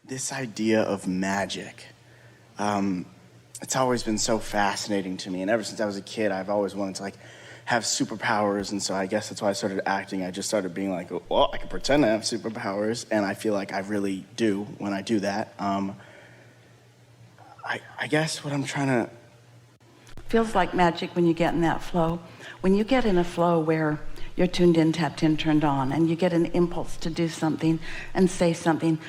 this idea of magic. It's always been so fascinating to me, and ever since I was a kid, I've always wanted to have superpowers, and so I guess that's why I started acting. I just started being like, well, I can pretend I have superpowers, and I feel like I really do when I do that. I guess what I'm trying to... Feels like magic when you get in that flow. When you get in a flow where you're tuned in, tapped in, turned on, and you get an impulse to do something and say something,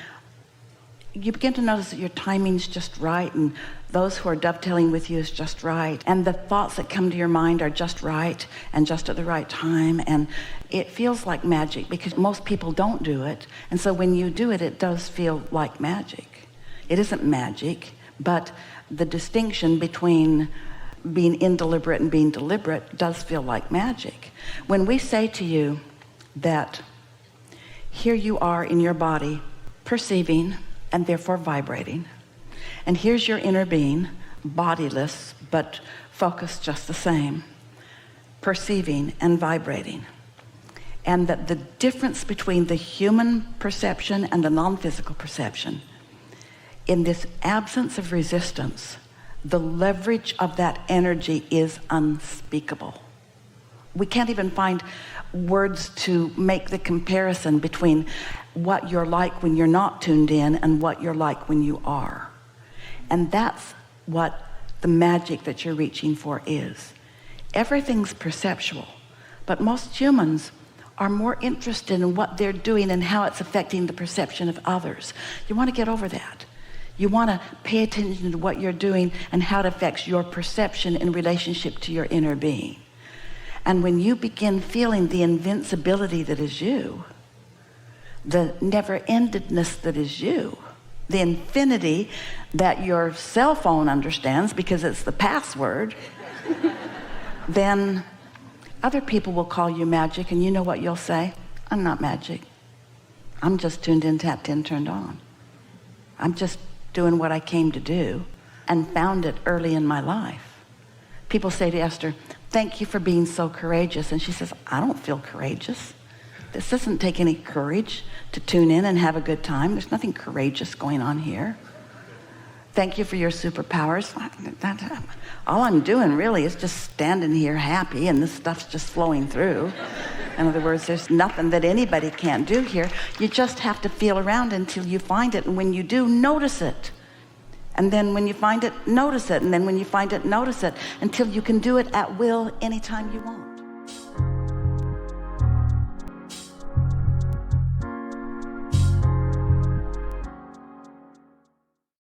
you begin to notice that your timing's just right, and those who are dovetailing with you is just right, and the thoughts that come to your mind are just right and just at the right time, and it feels like magic because most people don't do it, and so when you do it, it does feel like magic. It isn't magic, but the distinction between being indeliberate and being deliberate does feel like magic. When we say to you that here you are in your body perceiving and therefore vibrating, and here's your inner being, bodiless but focused just the same, perceiving and vibrating, and that the difference between the human perception and the non-physical perception, in this absence of resistance, the leverage of that energy is unspeakable. We can't even find words to make the comparison between what you're like when you're not tuned in and what you're like when you are. And that's what the magic that you're reaching for is. Everything's perceptual, but most humans are more interested in what they're doing and how it's affecting the perception of others. You want to get over that. You want to pay attention to what you're doing and how it affects your perception in relationship to your inner being. And when you begin feeling the invincibility that is you, the never-endedness that is you, the infinity that your cell phone understands because it's the password, then other people will call you magic, and you know what you'll say? I'm not magic. I'm just tuned in, tapped in, turned on. I'm just doing what I came to do and found it early in my life. People say to Esther, thank you for being so courageous. And she says, I don't feel courageous. This doesn't take any courage to tune in and have a good time. There's nothing courageous going on here. Thank you for your superpowers. All I'm doing really is just standing here happy, and this stuff's just flowing through. In other words, there's nothing that anybody can't do here. You just have to feel around until you find it, and when you do, notice it. And then when you find it, notice it. And then when you find it, notice it, until you can do it at will anytime you want.